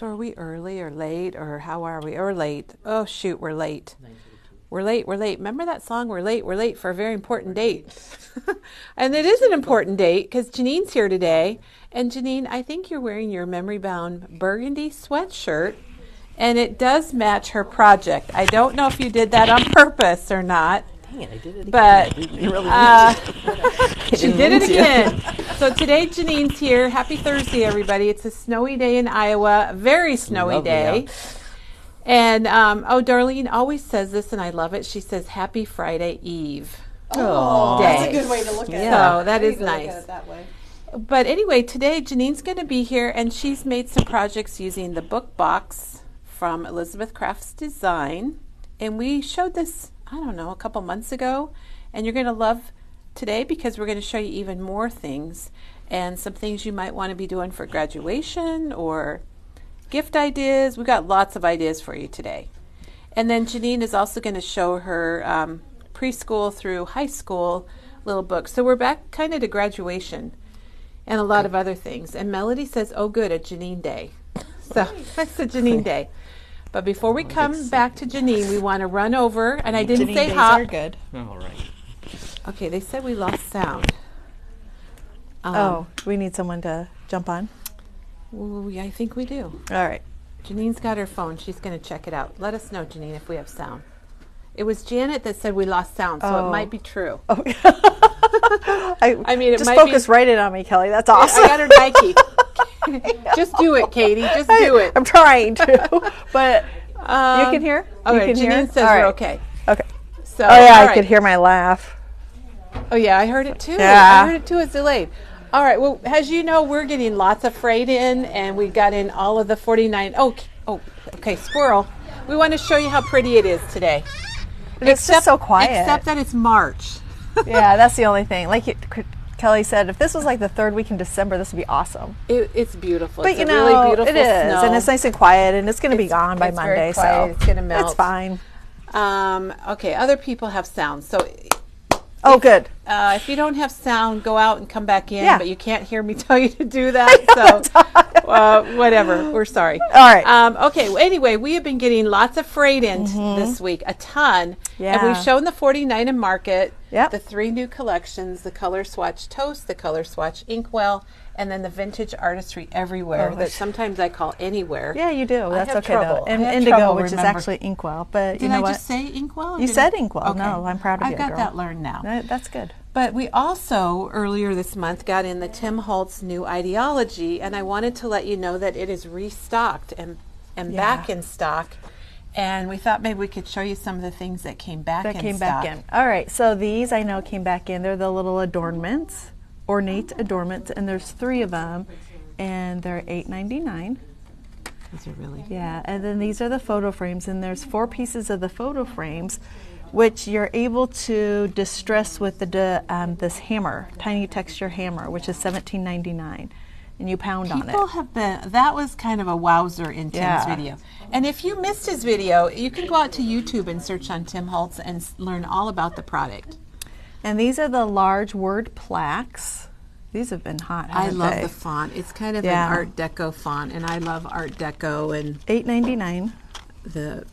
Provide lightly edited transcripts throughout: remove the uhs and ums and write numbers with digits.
So are we early or late, or how are we? Or late? Oh, shoot, we're late. We're late, we're late. Remember that song, we're late for a very important date. And it is an important date because Janene's here today. And Janene, I think you're wearing your memory-bound burgundy sweatshirt, and it does match her project. I don't know if you did that on purpose or not. Dang it, I did it again. But she did it to. again. So today Janene's here. Happy Thursday, everybody. It's a snowy day in Iowa, a very snowy Lovely day. out. And, Darlene always says this, and I love it. She says, Happy Friday Eve. Oh, Day. that's a good way to look at it. So that I is need to look nice. at it that way. But anyway, today Janene's going to be here, and she's made some projects using the book box from Elizabeth Crafts Design. And we showed this, I don't know, a couple months ago. And you're going to love today because we're going to show you even more things and some things you might want to be doing for graduation or gift ideas. We've got lots of ideas for you today. And then Janene is also going to show her preschool through high school little books. So we're back kind of to graduation and a lot of other things. And Melody says, oh good, a Janene day. So that's a Janene day. But before we come back to Janene, we want to run over, and I didn't Janene say days hop. are good. All right. Okay, they said we lost sound. We need someone to jump on. Well, I think we do. All right. Janene's got her phone. She's going to check it out. Let us know, Janene, if we have sound. It was Janet that said we lost sound, so it might be true. Oh. I mean, it just might focus be. right in on me, Kelly. That's awesome. I got her Nike. Just do it, Katie. Just do it. I'm trying to, but you can hear. Okay, you can Janene hear? says All we're right. okay. Okay. So, Oh yeah, all I right. could hear my laugh. Oh yeah, I heard it too. Yeah. I heard it too. It's delayed. All right. Well, as you know, we're getting lots of freight in, and we got in all of the 49. Okay, squirrel. We want to show you how pretty it is today. But it's just so quiet. Except that it's March. Yeah, that's the only thing. Like Kelly said, if this was like the third week in December, this would be awesome. It's beautiful. But it's you a know, really beautiful it is, snow. and it's nice and quiet, and it's going to be gone by it's very Monday, quiet. so It's gonna melt. It's fine. Okay, other people have sound. So Good. if you don't have sound, go out and come back in. Yeah. But you can't hear me tell you to do that. So whatever. We're sorry. All right. Okay. Well, anyway, we have been getting lots of freight in this week, a ton. Yeah. And we've shown the 49 in market. Yep. The 3 new collections: the Color Swatch Toast, the Color Swatch Inkwell, and then the Vintage Artistry Everywhere that sometimes I call Anywhere. Yeah, you do. That's have okay trouble. though. And I have indigo, trouble which is remembering. actually inkwell, but Did you know I what? just say Inkwell? or You did said I- inkwell. Okay. No, I'm proud of you, I've got girl. that learned now. No, that's good. But we also, earlier this month, got in the Tim Holtz New Ideology, and I wanted to let you know that it is restocked and back in stock. And we thought maybe we could show you some of the things that came back in stock. All right, so these I know came back in. They're the little adornments, ornate adornments, and there's 3 of them, and they're $8.99. These are really Yeah, and then these are the photo frames, and there's 4 pieces of the photo frames, which you're able to distress with the this hammer, tiny texture hammer, which is $17.99, and you pound on it. People have been, that was kind of a wowzer in Tim's video. And if you missed his video, you can go out to YouTube and search on Tim Holtz and learn all about the product. And these are the large word plaques. These have been hot, I haven't love they? the font. It's kind of Yeah. an Art Deco font, and I love Art Deco and $8.99. the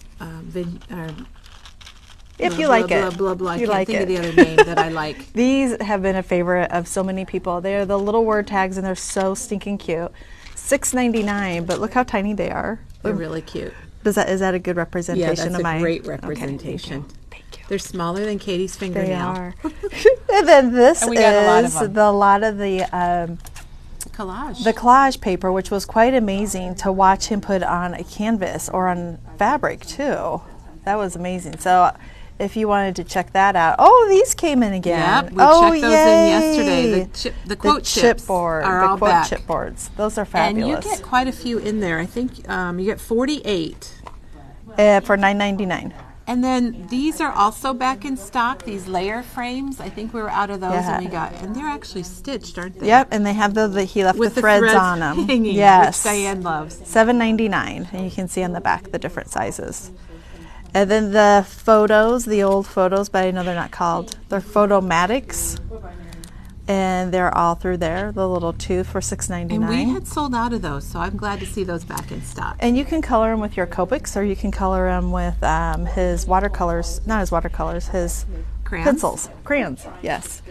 If you like it. blah, blah, blah. I You can't like think of it. the other name that I like. These have been a favorite of so many people. They're the little word tags, and they're so stinking cute. $6.99, but look how tiny they are. They're really cute. Is that a good representation Yeah, that's of a my great Okay, representation. thank you. They're smaller than Katie's They fingernail. are. And then this And we got a lot of is them. a lot of the Collage. collage paper, which was quite amazing to watch him put on a canvas or on fabric too. That was amazing. So if you wanted to check that out. Oh, these came in again. Yep, we oh, checked those yay. in yesterday. The quote chips chipboard, are the all quote back. chipboards. Those are And fabulous. you get quite a few in there. I think you get 48. For $9.99. And then these are also back in stock, these layer frames. I think we were out of those Yeah. and we got, and they're actually stitched, aren't they? Yep, and they have he left With the threads on them. hanging, Yes. which Diane loves. $7.99, and you can see on the back the different sizes. And then the photos, the old photos, but I know they're not called. They're photomatics. And they're all through there, the little two for $6.99. And we had sold out of those, so I'm glad to see those back in stock. And you can color them with your Copics, or you can color them with his watercolors, not his watercolors, his Crayons? pencils. Crayons, yes.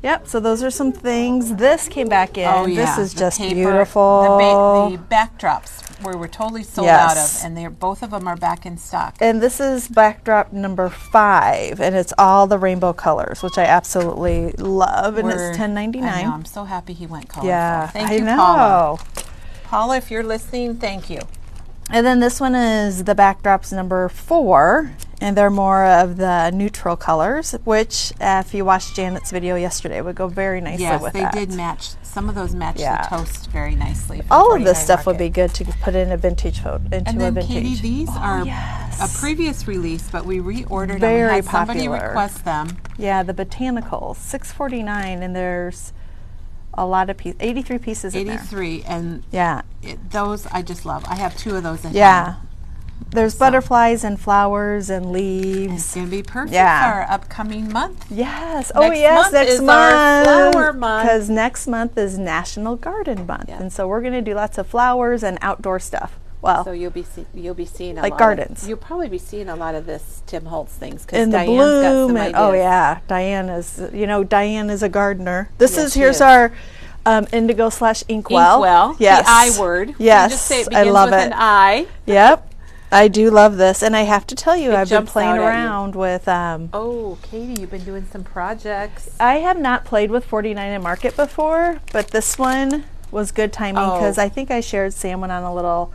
Yep, so those are some things. This came back in. Oh, yeah. This is The just paper, beautiful. The backdrops were totally sold Yes. out of, and both of them are back in stock. And this is backdrop number 5, and it's all the rainbow colors, which I absolutely love, and it's $10.99. I know, I'm so happy he went colorful. Yeah, Thank I you, know. Paula. Paula, if you're listening, thank you. And then this one is the backdrops number 4, and they're more of the neutral colors, which if you watched Janet's video yesterday would go very nicely with that. Yes, they did match. Some of those match the toast very nicely. All of this stuff would be good to put in a vintage photo. And then, Katie, these are a previous release, but we reordered them. We had somebody request them. Yeah, the botanicals, $6.49, and there's a lot of pieces, 83 pieces in there. 83, and yeah, those I just love. I have 2 of those at home. There's butterflies and flowers and leaves. It's going to be perfect for our upcoming month. Yes. Next month. Our flower month. Because next month is National Garden Month, and so we're going to do lots of flowers and outdoor stuff. Well, so you'll be seeing a like lot gardens. You'll probably be seeing a lot of this Tim Holtz things because in the Diane's bloom got some and ideas. Diane is Diane is a gardener. Here's our indigo/inkwell. Yes, the I word. Yes, just say it begins I love with it. an I. Yep, I do love this, and I have to tell you, I've been jumps playing out at around with. Oh, Katie, you've been doing some projects. I have not played with 49 and Market before, but this one was good timing because I think I shared Sam went on a little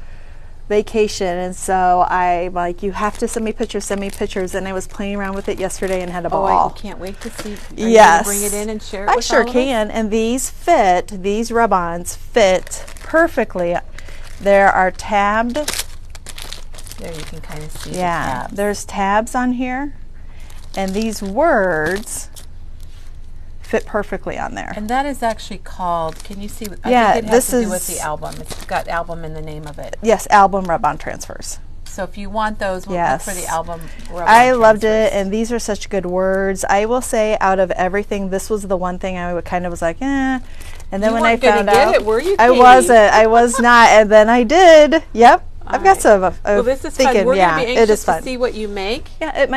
vacation, and so I'm like, you have to send me pictures, and I was playing around with it yesterday and had a ball. I can't wait to see. Yes, bring it in and share it I with sure all of can, us? and these rub-ons fit perfectly. There are tabbed. There you can kind of see. Yeah, there's tabs on here, and these words fit perfectly on there. And that is actually called, can you see? Yeah, I think it has to do with the album. It's got album in the name of it. Yes, album rub-on transfers. So if you want those, we'll look for the album rub-on I loved transfers. it, and these are such good words. I will say, out of everything, this was the one thing I kind of was like, eh. And then when I found out, it, were you, I Katie? wasn't. I was not, and then I did. Yep. I've got some. Well, this is thinking, fun. We're yeah, going to be it anxious is fun. to see what you make. Yeah, it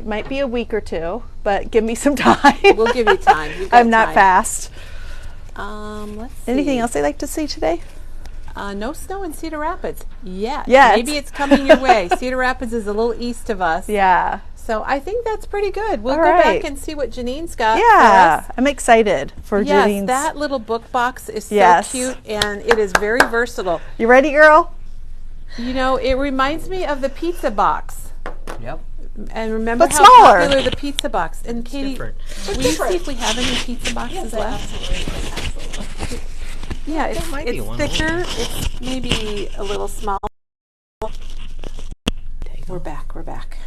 might be a week or two, but give me some time. We'll give you time. I'm not fast. Let's see. Anything else you'd like to see today? No snow in Cedar Rapids yet. Yes. Maybe it's coming your way. Cedar Rapids is a little east of us. Yeah. So I think that's pretty good. We'll All go right. back and see what Janine's got Yeah, for us. I'm excited for Yes, Janine's. that little book box is so cute, and it is very versatile. You ready, girl? You know, it reminds me of the pizza box. Yep. And remember But how smaller. popular the pizza box. And Katie, different. will you see if we have any pizza boxes left? Absolutely. Yeah, it's might be one. thicker. It's maybe a little small. We're back.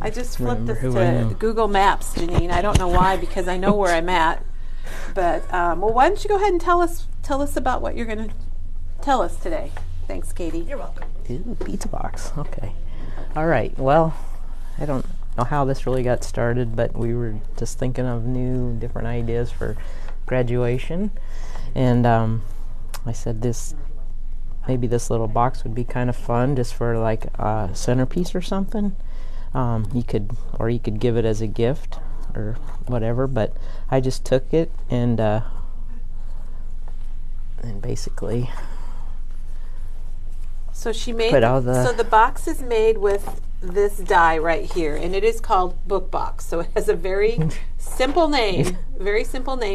I just flipped this to Google Maps, Janine. I don't know why, because I know where I'm at. But well, why don't you go ahead and tell us about what you're going to tell us today? Thanks, Katie. You're welcome. Ooh, pizza box. Okay. All right. Well, I don't know how this really got started, but we were just thinking of different ideas for graduation, and I said maybe this little box would be kind of fun, just for like a centerpiece or something. You could give it as a gift or whatever. But I just took it and basically. So she made. So the box is made with this die right here, and it is called Book Box. So it has a very simple name,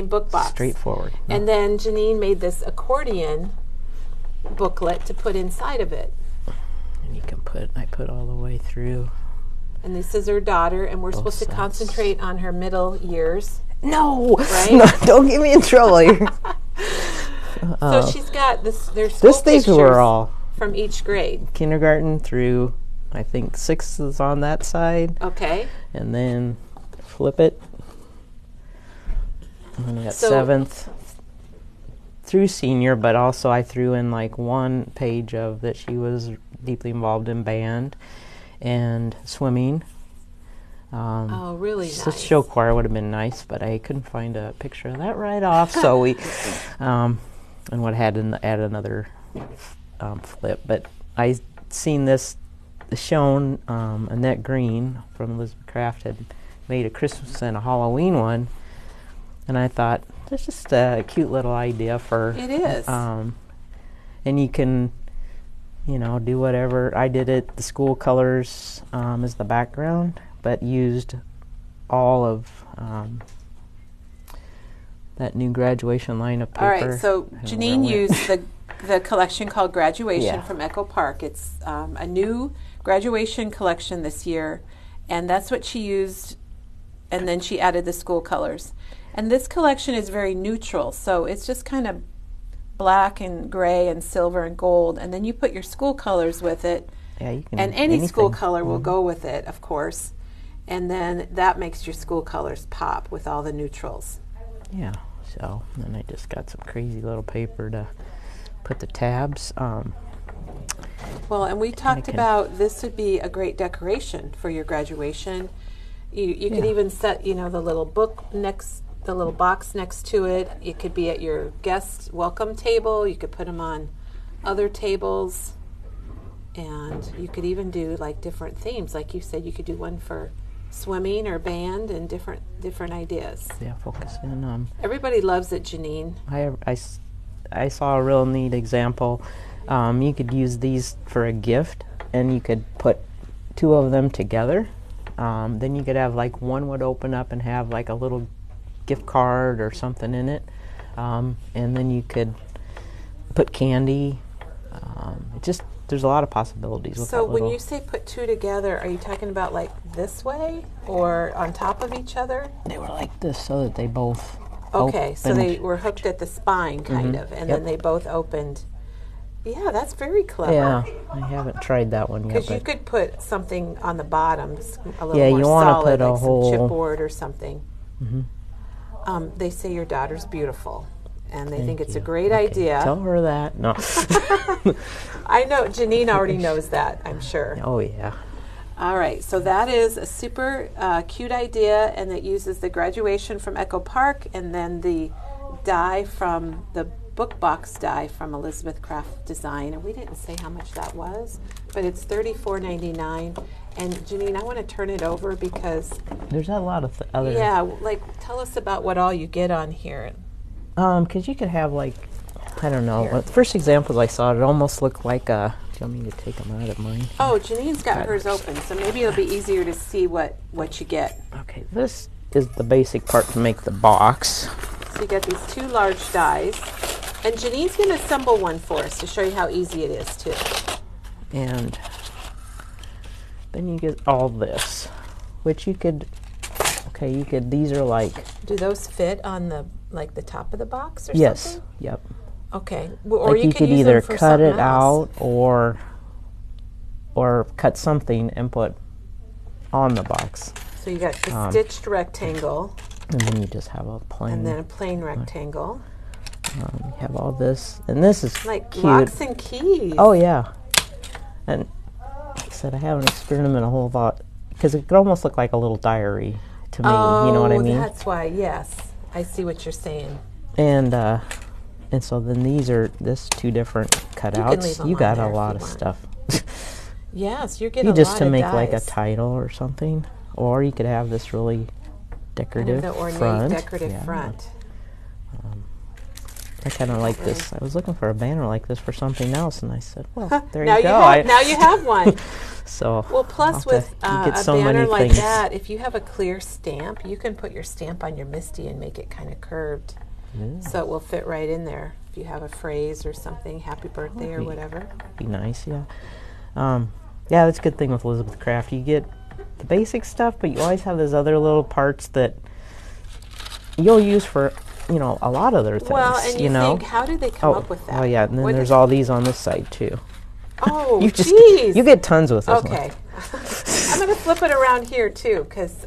Book Box. Straightforward. And then Janine made this accordion booklet to put inside of it. And you can I put all the way through. And this is her daughter, and we're supposed to sides. concentrate on her middle years. No, Right? no, don't get me in trouble here. So she's got this. There's school These were pictures all from each grade. kindergarten through, I think 6th is on that side, Okay. and then flip it. And then we got So- 7th through senior, but also I threw in like one page of that she was deeply involved in band and swimming. Oh, really The nice. show choir would have been nice, but I couldn't find a picture of that right off. So we, and would have had to add another flip. But I seen this shown. Annette Green from Elizabeth Craft had made a Christmas and a Halloween one, and I thought that's just a cute little idea for. It is. And you can, do whatever. I did it. The school colors as the background, but used all of that new graduation line of paper. All right, so Janene used the collection called Graduation Yeah. from Echo Park. It's a new graduation collection this year, and that's what she used, and then she added the school colors. And this collection is very neutral, so it's just kind of black and gray and silver and gold, and then you put your school colors with it, Yeah, you can. and any school anything. color will go with it, of course, and then that makes your school colors pop with all the neutrals. Yeah. So then I just got some crazy little paper to put the tabs. Well, and we talked can- about this would be a great decoration for your graduation. You could Yeah. even set, the little the little box next to it. It could be at your guest welcome table. You could put them on other tables, and you could even do like different themes. Like you said, you could do one for swimming or band and different ideas. Yeah, focus in. Everybody loves it, Janene. I saw a real neat example. You could use these for a gift, and you could put two of them together. Then you could have like one would open up and have like a little gift card or something in it, and then you could put candy. There's a lot of possibilities with So that when little. you say put two together, are you talking about like this way or on top of each other? They were like this so that they both. Okay, so opened. they were hooked at the spine, kind of, and then Yep. they both opened. Yeah, that's very clever. Yeah, I haven't tried that one yet. Because you But could put something on the bottom, a little Yeah, more you wanna solid, put a like whole- some chipboard or something. They say your daughter's beautiful, and they think it's a you. great Okay, idea. Tell her that. No. I know Janene already knows that, I'm sure. Oh yeah. All right, so that is a super cute idea, and it uses the graduation from Echo Park and then the die from the book box die from Elizabeth Craft Design. And we didn't say how much that was, but it's $34.99. And Janene, I want to turn it over because, There's a lot of other. yeah, like tell us about what all you get on here. Because you could have like, I don't know. Here. The first examples I saw, it almost looked like a. Do you want me to take them out of mine? Oh, Janine's got hers open, so maybe it'll be easier to see what you get. Okay, this is the basic part to make the box. So you got these two large dies. And Janine's going to assemble one for us to show you how easy it is, too. And then you get all this, which you could. Okay, you could. These are like. Do those fit on the top of the box or Yes. something? Yep. Okay. Or Like you could use either them for cut something it else. out or cut something and put on the box, So you got the stitched rectangle and then you just have a plain. and then a plain rectangle. You have all this, and this is Like cute. locks and keys. Oh yeah, and like I said, I haven't experimented a whole lot because it could almost look like a little diary to me. You know what I mean? That's why. Yes, I see what you're saying. And so then these are two different leave cutouts. them You on got there a if lot you of want. stuff. Yes, you're getting Just a lot to of make like a dies. title or something, or you could have this really decorative Kind of the ornate front. decorative Yeah. front. I kind of like this. I was looking for a banner like this for something else, and I said, "Well, there now you go." now you have one. So Well, plus I'll have with to- you get a so banner many like things. that, if you have a clear stamp, you can put your stamp on your Misty and make it kind of curved, so it will fit right in there. If you have a phrase or something, happy birthday or be- whatever. be nice, yeah. Yeah, that's a good thing with Elizabeth Craft. You get the basic stuff, but you always have those other little parts that you'll use for, a lot of other things. Well, and you know? think, how did they come up with that? Oh, yeah, and then What there's did- all these on this side, too. Oh, You just geez. you get tons with this Okay. one. I'm going to flip it around here, too, because,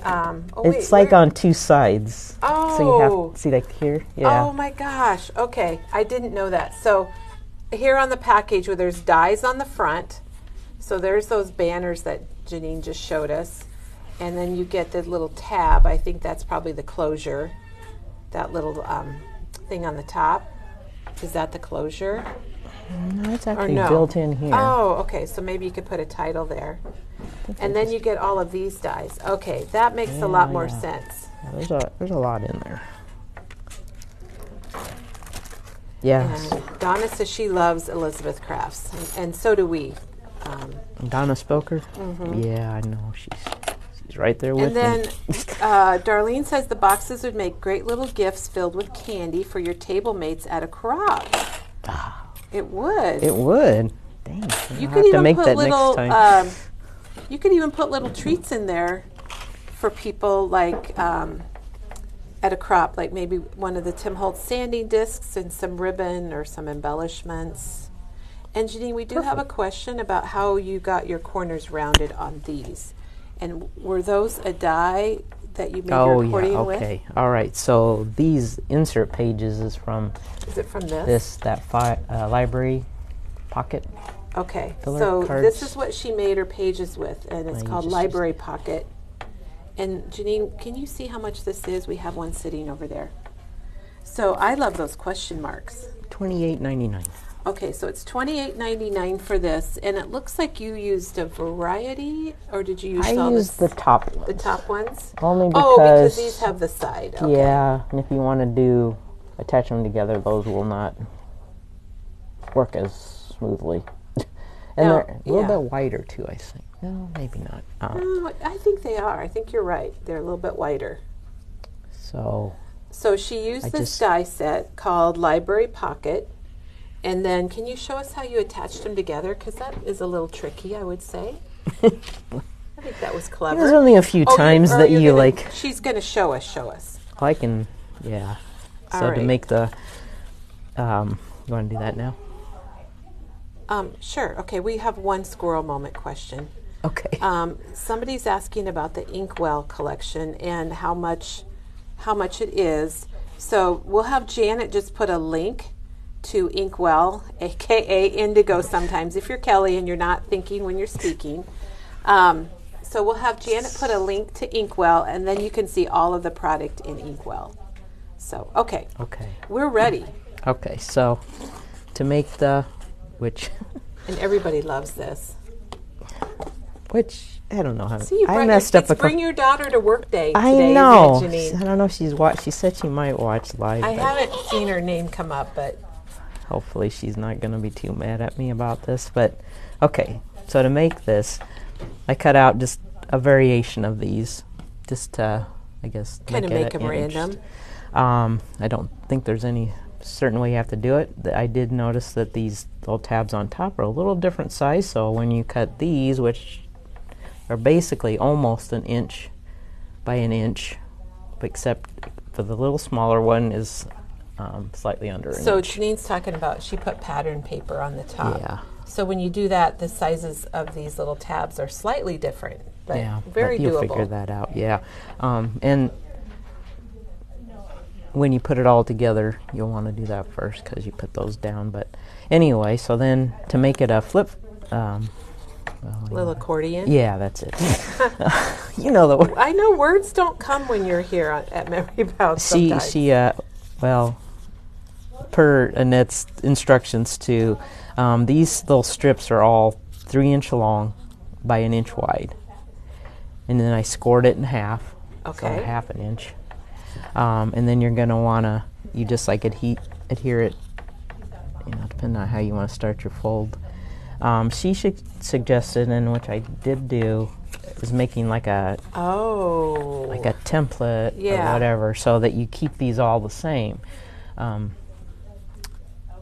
It's like on two sides. Oh. So you have, see like here? Yeah. Oh my gosh. Okay. I didn't know that. So here on the package where there's dies on the front. So there's those banners that Janene just showed us. And then you get the little tab. I think that's probably the closure. That little thing on the top. Is that the closure? No, it's actually no? built in here. Oh, okay. So maybe you could put a title there. And then you get all of these dies. Okay, that makes a lot more sense. Yeah, there's a lot in there. Yes. And Donna says she loves Elizabeth Crafts, and so do we. Donna Spoker? Yeah, I know. She's right there with me. And me. then Darlene says the boxes would make great little gifts filled with candy for your table mates at a crop. It would. It would. Dang. You I'll could have to even make put that little. next time. You could even put little treats in there for people, like at a crop, like maybe one of the Tim Holtz sanding discs and some ribbon or some embellishments. And Janene, we do have a question about how you got your corners rounded on these. And were those a die that you made your accordion with? Okay. All right. So these insert pages is from. Is it from this? Library pocket. Okay. Filler So cards. this is what she made her pages with, and it's called Library Pocket. And Janene, can you see how much this is? We have one sitting over there. So I love those question marks. $28.99. Okay, so it's $28.99 for this, and it looks like you used a variety, or did you use I used the top ones. the top ones? Only because these have the side. Okay. Yeah, and if you want to attach them together, those will not work as smoothly. And they're a little bit wider too, I think. No, maybe not. No, I think they are. I think you're right. They're a little bit wider. So she used this die set called Library Pocket. And then can you show us how you attached them together? Because that is a little tricky, I would say. I think that was clever. There's only a few times that you like. She's going to show us. I can, yeah. All so right. to make the, you want to do that now? Sure. Okay, we have one squirrel moment question. Okay. Somebody's asking about the Inkwell collection and how much it is. So we'll have Janet just put a link to Inkwell, aka Indigo sometimes, if you're Kelly and you're not thinking when you're speaking. So we'll have Janet put a link to Inkwell, and then you can see all of the product in Inkwell. So, okay. We're ready. Okay, so to make which... And everybody loves this. Which, I don't know how to... See, I messed up bring your daughter to work day I today, know. Janene. I don't know if she's watched. She said she might watch live. I haven't seen her name come up, but... Hopefully she's not going to be too mad at me about this. But, okay, so to make this, I cut out just a variation of these, just to, I guess, kind of make them random. I don't think there's any certain way you have to do it. I did notice that these little tabs on top are a little different size, so when you cut these, which are basically almost an inch by an inch, except for the little smaller one is slightly under an inch. So Janene's talking about, she put pattern paper on the top. Yeah. So when you do that, the sizes of these little tabs are slightly different, but very you'll doable. figure that out, yeah. And when you put it all together, you'll want to do that first because you put those down. But anyway, so then to make it a flip... little accordion? Yeah, that's it. You know the word. I know words don't come when you're here at Memory Bound sometimes. Well, per Annette's instructions too, these little strips are all 3-inch long by 1 inch wide. And then I scored it in half. Okay. So half an inch. And then you're going to want to, you just like adhere it, depending on how you want to start your fold. She suggested, and which I did do, is making like a template or whatever, so that you keep these all the same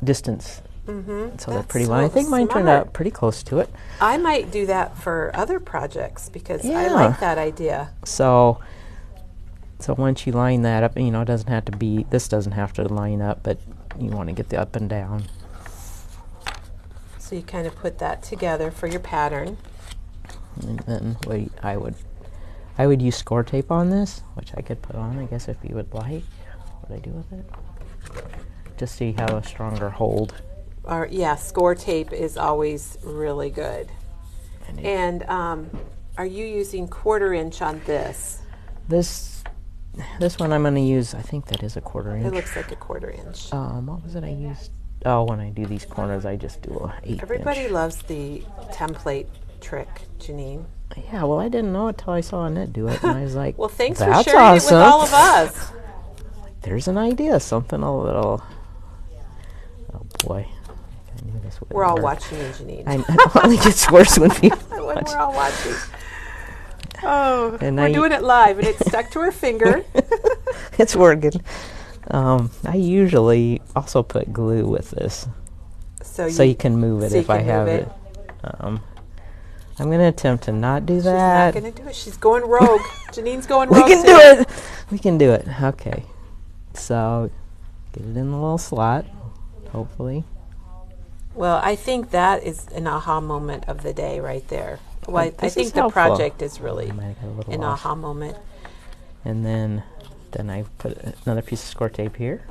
distance. Mm-hmm. So they're pretty long. I think mine turned out pretty close to it. I might do that for other projects because I like that idea. So once you line that up, it doesn't have to be, this doesn't have to line up, but you want to get the up and down. So you kind of put that together for your pattern. And then I would use score tape on this, which I could put on, I guess, if you would like. What would I do with it? Just so you have a stronger hold. Score tape is always really good. And are you using 1/4 inch on this? This one I'm going to use, I think that is a 1/4 inch. It looks like a 1/4 inch. What was it I used? Oh, when I do these corners, I just do a 1/8 Everybody inch. loves the template trick, Janene. Yeah, well, I didn't know it till I saw Annette do it, and I was like, Well, thanks for that's sharing awesome. it with all of us. There's an idea, something a little. Oh boy, I knew this would We're all work. watching you, Janene. I don't think it's worse when people When watch. we're all watching. Oh, And we're doing it live, and it's stuck to her finger. It's working. I usually also put glue with this, so you can move it so you if I can have move it. I'm going to attempt to not do She's that. not going to do it. She's going rogue. Janene's going We rogue. can do today. it. We can do it. Okay. So get it in the little slot, hopefully. Well, I think that is an aha moment of the day right there. Well, I This think is the helpful. project is really I might get a little an off. aha moment. And then I put another piece of score tape here.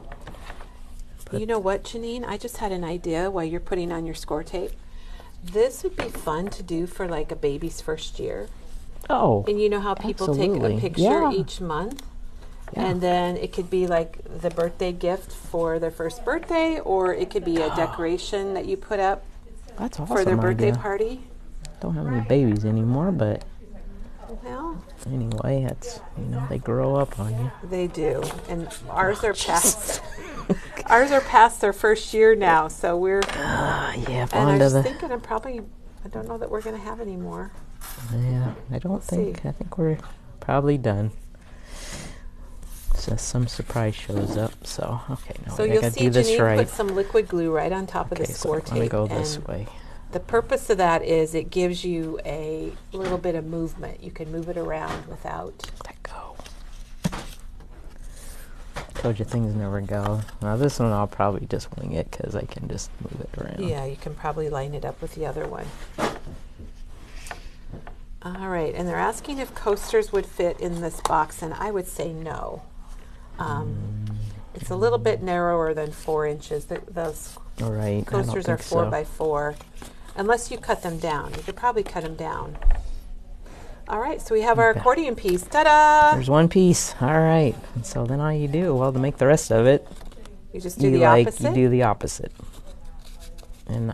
You know what, Janene? I just had an idea while you're putting on your score tape. This would be fun to do for like a baby's first year. Oh, And you know how people absolutely. take a picture Yeah. each month? Yeah. And then it could be like the birthday gift for their first birthday, or it could be a decoration that you put up that's awesome for their birthday idea. party. Don't have any babies anymore, but Well, anyway, it's they grow up on you. they do. And ours are past ours are past their first year now, so we're Yeah, and I on to was the. thinking I don't know that we're gonna have any more. Yeah, I don't think. see. I think we're probably done. So some surprise shows up. So okay, now So I you'll gotta see do this Janene right. put some liquid glue right on top of Okay, the so score I'm gonna tape. go this and way. the purpose of that is it gives you a little bit of movement. You can move it around without. Let go. Told you things never go. Now this one I'll probably just wing it because I can just move it around. Yeah, you can probably line it up with the other one. All right, and they're asking if coasters would fit in this box, and I would say no. It's a little bit narrower than 4 inches. Those All right. coasters I are don't think 4 so. by 4, unless you cut them down. You could probably cut them down. All right, so we have our Okay. accordion piece. Ta-da! There's one piece. All right. And so then all you do, well, to make the rest of it, You just do you the you opposite. do the opposite. And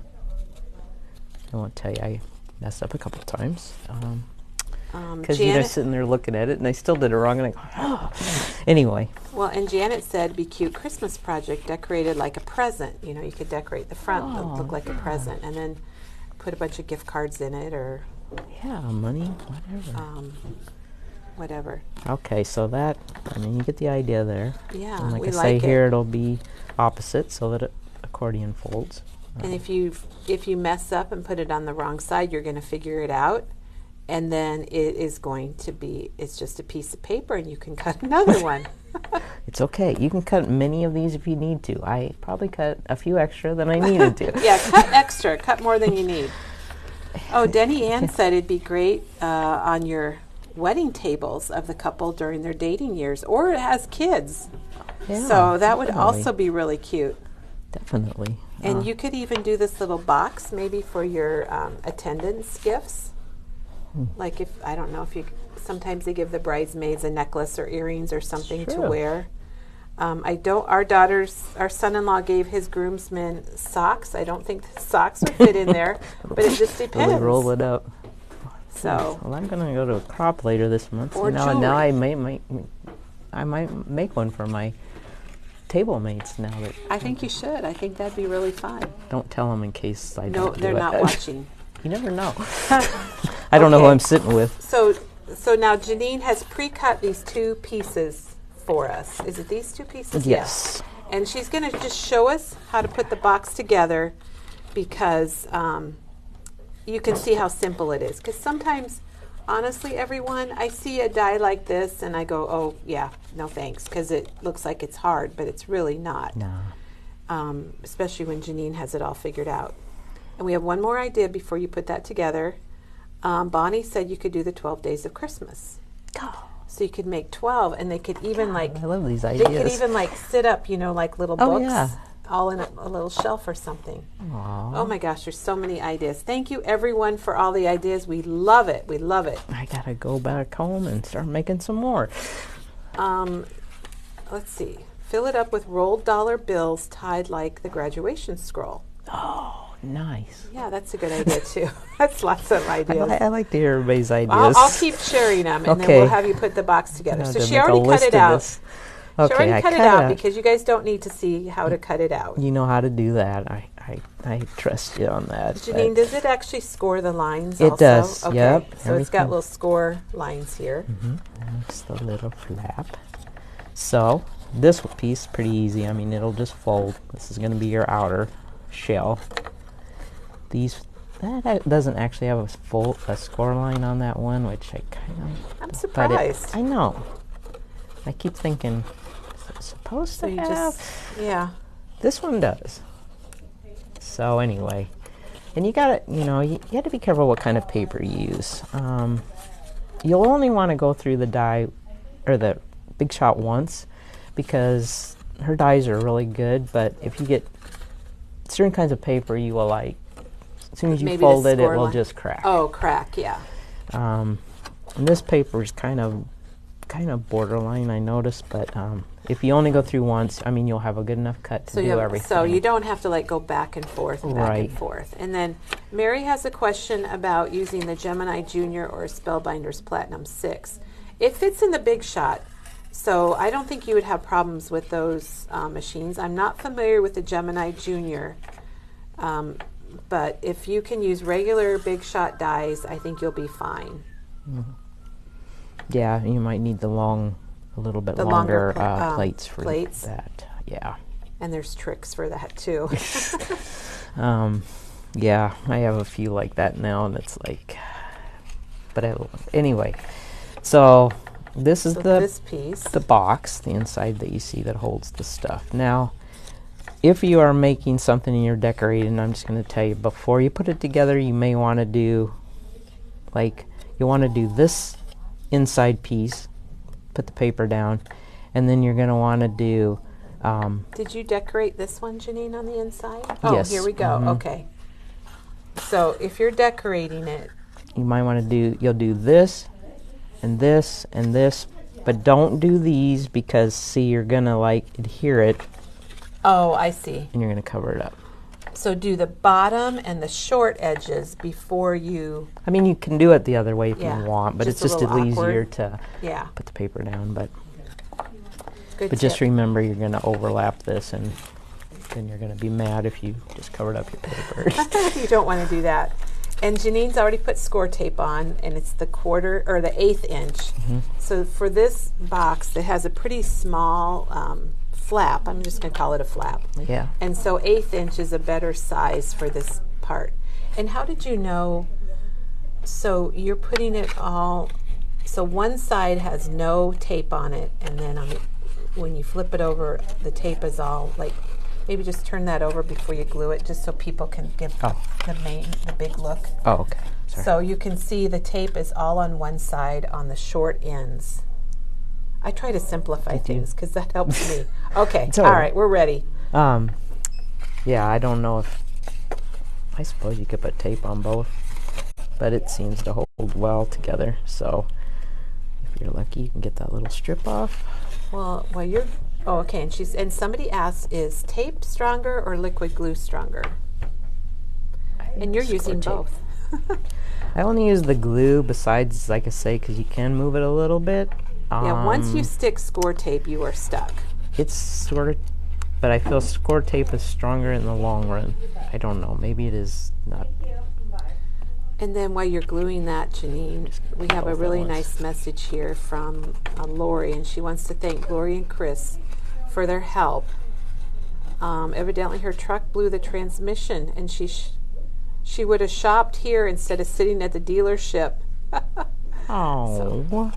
I won't tell you, I messed up a couple times. Because they're Janet, sitting there looking at it, and I still did it wrong, and I go, oh. Anyway, well, and Janet said, "Be cute Christmas project decorated like a present." You know, you could decorate the front to look like a present, and then put a bunch of gift cards in it, or yeah, money, whatever. whatever. Okay, so that, you get the idea there. Yeah, And like we I say like here, it. it'll be opposite, so that it accordion folds. And if you mess up and put it on the wrong side, you're going to figure it out, and then it's just a piece of paper, and you can cut another one. It's okay. You can cut many of these if you need to. I probably cut a few extra than I needed to. Yeah, cut extra, cut more than you need. Oh, Denny Ann said it'd be great on your wedding tables of the couple during their dating years, or it has kids. Yeah, So that would definitely. also be really cute. Definitely. And you could even do this little box maybe for your attendance gifts. Like I don't know if sometimes they give the bridesmaids a necklace or earrings or something to Sure. wear. Our son-in-law gave his groomsmen socks. I don't think the socks would fit in there, but it just depends. Really roll it up. So, Well, I'm gonna go to a crop later this month. Or now jewelry. I might make one for my table mates now that I think you should. I think that'd be really fun. don't tell them in case I No, don't do they're it. not watching. You never know. I don't know who Okay. I'm sitting with. So now Janene has pre-cut these two pieces for us. Is it these two pieces? Yes. And she's going to just show us how to put the box together because you can see how simple it is. Because sometimes, honestly, everyone, I see a die like this and I go, oh, yeah, no thanks, because it looks like it's hard, but it's really not. No. Especially when Janene has it all figured out. And we have one more idea before you put that together. Bonnie said you could do the 12 days of Christmas. So you could make 12, and they could even I love these ideas. they could even sit up, like little Oh, books. yeah. all in a little shelf or something. Aw. Oh my gosh, there's so many ideas. Thank you everyone for all the ideas. We love it. We love it. I gotta go back home and start making some more. Let's see. Fill it up with rolled dollar bills tied like the graduation scroll. Oh, nice. Yeah, that's a good idea too. That's lots of ideas. I like to hear everybody's ideas. I'll keep sharing them, and then Okay. we'll have you put the box together. Now So to she make a already cut list it of out. this. She Okay, already I cut it out because you guys don't need to see how to cut it out. You know how to do that. I trust you on that. Janene, does it actually score the lines It also? does, Okay. yep, So it's got everything. little score lines here. That's the little flap. So this piece is pretty easy. I mean, it'll just fold. This is going to be your outer shell. That doesn't actually have a score line on that one, which I kind of. I'm surprised. I know. I keep thinking, is it supposed So to you have? just, yeah. This one does. So anyway, and you gotta, you got to be careful what kind of paper you use. You'll only want to go through the die or the Big Shot once because her dies are really good. But if you get certain kinds of paper, you will like. As soon as you Maybe the fold it, it score will line. just crack. Oh, crack, yeah. And this paper is kind of borderline, I noticed. But if you only go through once, I mean, you'll have a good enough cut to do everything. So you don't have to like go back and forth and back Right. and forth. And then Mary has a question about using the Gemini Junior or Spellbinders Platinum 6. It fits in the Big Shot, so I don't think you would have problems with those machines. I'm not familiar with the Gemini Junior, but if you can use regular Big Shot dies, I think you'll be fine. Yeah, you might need a little bit The longer longer plates for plates. that. Yeah. And there's tricks for that too. Yeah, I have a few like that now, and it's like, anyway. So this is So the this piece. the box, the inside that you see that holds the stuff. Now, if you are making something and you're decorating, I'm just going to tell you before you put it together, you may want to do this inside piece, put the paper down, and then you're going to want to do. Did you decorate this one, Janene, on the inside? Oh, Yes. here we go. Okay. So if you're decorating it, You might want to you'll do this, and this, and this, but don't do these because, see, you're going to adhere it, oh, I see. and you're going to cover it up. So do the bottom and the short edges before you, I mean, you can do it the other way if Yeah, you want, but just it's a just little easier awkward. to yeah. put the paper down. But Good just tip. remember, you're going to overlap this, and then you're going to be mad if you just covered up your paper. You don't want to do that. And Janine's already put score tape on, and it's the 1/4 or the 1/8 inch. So for this box, it has a pretty small flap. I'm just going to call it a flap. Yeah. And so 1/8 inch is a better size for this part. And how did you know? So you're putting it all. So one side has no tape on it, and then when you flip it over, the tape is all like. Maybe just turn that over before you glue it, just so people can give the big look. Oh, okay. Sorry. So you can see the tape is all on one side on the short ends. I try to simplify things because that helps me. Okay, It's all all right, right. we're ready. Yeah, I don't know if. I suppose you could put tape on both, but it seems to hold well together. So if you're lucky, you can get that little strip off. Well, you're. Oh, okay. And somebody asks, is tape stronger or liquid glue stronger? And you're Score using tape. both. I only use the glue, besides, like I say, because you can move it a little bit. Yeah, once you stick score tape, you are stuck. It's sort of, but I feel score tape is stronger in the long run. I don't know. Maybe it is not. And then while you're gluing that, Janene, we have a Both at really once. nice message here from Lori, and she wants to thank Lori and Chris for their help. Evidently, her truck blew the transmission, and she would have shopped here instead of sitting at the dealership. Oh.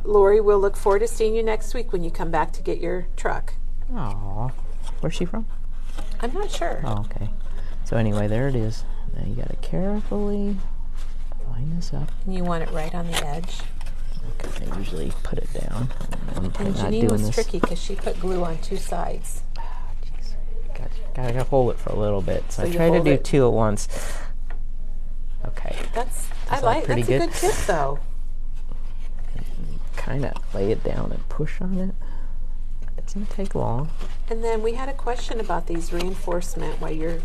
Lori, we'll look forward to seeing you next week when you come back to get your truck. Aw. Where's she from? I'm not sure. Oh, okay. So anyway, there it is. Now you gotta carefully line this up. And you want it right on the edge. Okay, I usually put it down. I'm And not Janene doing was this. tricky because she put glue on two sides. Ah, jeez. Gotta hold it for a little bit. So I you try to hold do it. 2 at once. Okay. That's pretty a good? good tip though. Kind of lay it down and push on it. It doesn't take long. And then we had a question about these reinforcement while you're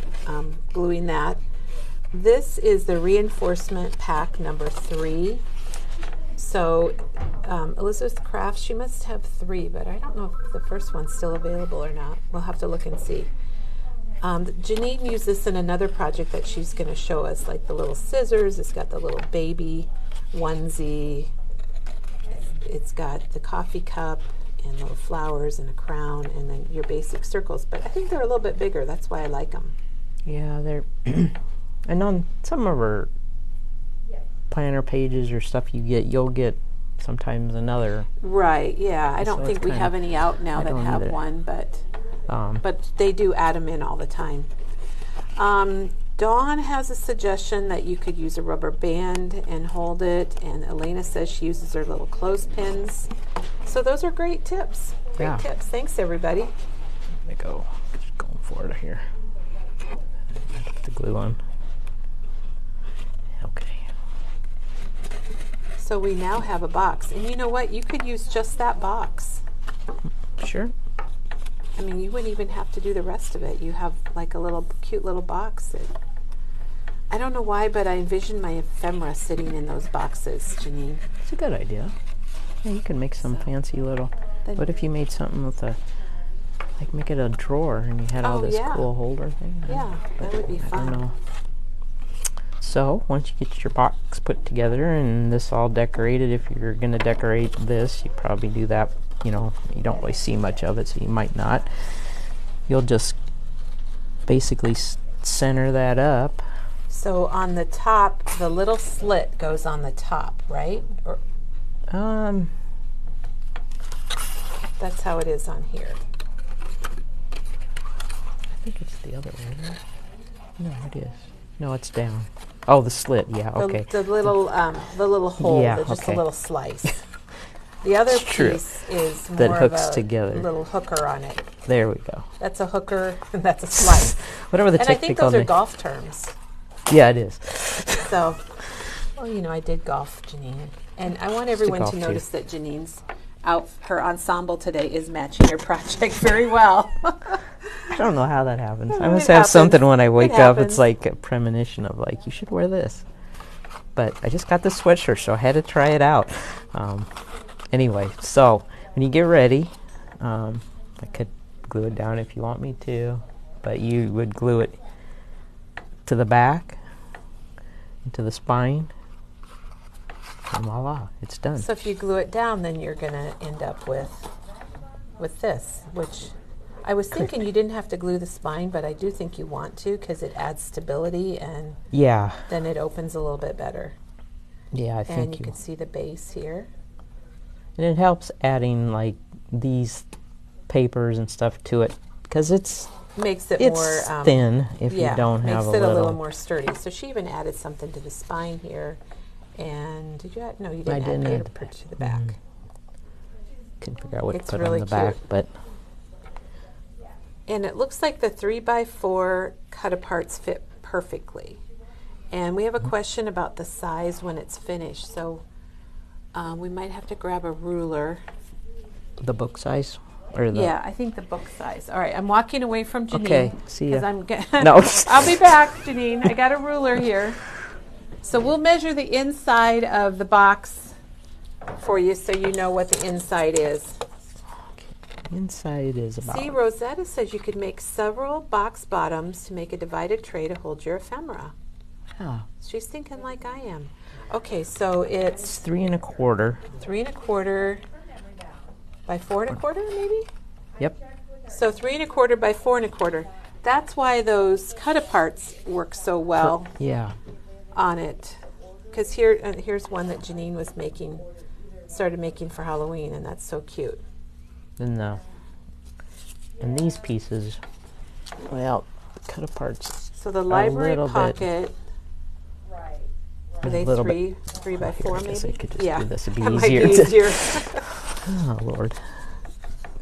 gluing that. This is the reinforcement pack number 3. So Elizabeth Craft, she must have 3, but I don't know if the first one's still available or not. We'll have to look and see. Janene used this in another project that she's going to show us, like the little scissors. It's got the little baby onesie. It's got the coffee cup and little flowers and a crown and then your basic circles. But I think they're a little bit bigger. That's why I like them. Yeah, they're... and on some of our planner pages or stuff you'll get sometimes another. Right, yeah. I don't So think it's we kinda- have any out now I that don't have either. one, but they do add them in all the time. Dawn has a suggestion that you could use a rubber band and hold it, and Elena says she uses her little clothespins. So those are great tips. Great Yeah. tips. Thanks, everybody. There we go. Just going for it here. Put the glue on. Okay. So we now have a box. And you know what? You could use just that box. Sure. I mean, you wouldn't even have to do the rest of it. You have like a little cute little box. I don't know why, but I envision my ephemera sitting in those boxes, Janene. It's a good idea. Yeah, you can make some fancy little... Then- What if you made something with a... Like make it a drawer and you had all Oh, this yeah. cool holder thing? Yeah, that would be I fun. don't know. So, once you get your box put together and this all decorated, if you're going to decorate this, you probably do that, you don't really see much of it, so you might not. You'll just basically center that up. So on the top, the little slit goes on the top, right? Or that's how it is on here. I think it's the other way. No, it is. No, it's down. Oh, the slit. Yeah, okay. The little hole, Yeah, just okay. a little slice. The other true. piece is That more hooks of a together. little hooker on it. There we go. That's a hooker, and that's a slice. Whatever the And I think technical those are name. golf terms. Yeah, it is. So, well, I did golf, Janene. And I want everyone golf to too. notice that Janene's her ensemble today is matching her project very well. I don't know how that happens. I It must have happens. something when I wake It up. happens. It's like a premonition of like, you should wear this. But I just got this sweatshirt, so I had to try it out. Anyway, so when you get ready, I could glue it down if you want me to, but you would glue it to the back, to the spine, and voila, it's done. So if you glue it down, then you're going to end up with this, which I was thinking you didn't have to glue the spine, but I do think you want to because it adds stability and Yeah, then it opens a little bit better. yeah, I And think you can see the base here. and it helps adding like these papers and stuff to it because it's Makes it it's more thin if yeah, you don't have makes a it little. a little more sturdy. So she even added something to the spine here. And did you add? No, you didn't, didn't add add paper to the back. Couldn't figure out what It's to put really on the back, cute. but And it looks like the 3x4 cut-aparts fit perfectly. And we have a question about the size when it's finished. So we might have to grab a ruler. the book size or the Yeah, I think the book size. All right, I'm walking away from Janene. Okay, see ya. Because No. I'll be back, Janene. I got a ruler here. So we'll measure the inside of the box for you so you know what the inside is. inside is about. See, Rosetta says you could make several box bottoms to make a divided tray to hold your ephemera. Yeah, She's thinking like I am. Okay, so it's it's 3 1/4. 3 1/4 by 4 1/4, maybe? Yep. So 3 1/4 by 4 1/4. That's why those cut-aparts work so well Yeah. on it. Because here's one that Janene was started making for Halloween, and that's so cute. Then and these pieces, well, cut aparts. So the library little bit. pocket. Are they little three by Here, four, I guess maybe? I could just Yeah, do this. It'd be that easier. might be easier. Oh Lord.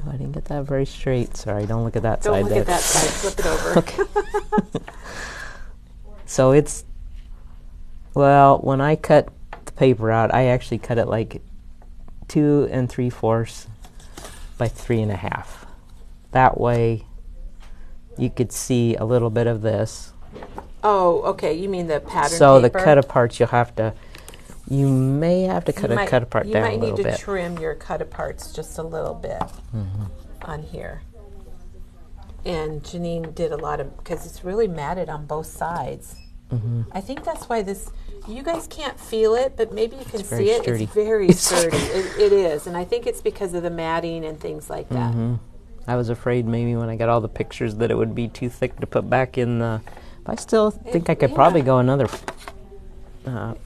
I didn't get that very straight. Sorry, don't look at that Don't side look there. at that side. Flip it over. Okay. So it's, well, when I cut the paper out, I actually cut it like 2 3/4 by 3.5. That way you could see a little bit of this. Oh, okay. You mean the pattern So paper? the cut aparts you may have to cut a cut apart down a little You might need bit. to trim your cut aparts just a little bit on here. And Janene did a lot of, because it's really matted on both sides. I think that's why this, you guys can't feel it, but maybe you can very see it. sturdy. It's very sturdy. It is. And I think it's because of the matting and things like that. I was afraid maybe when I got all the pictures that it would be too thick to put back in the, but I still think I could probably go another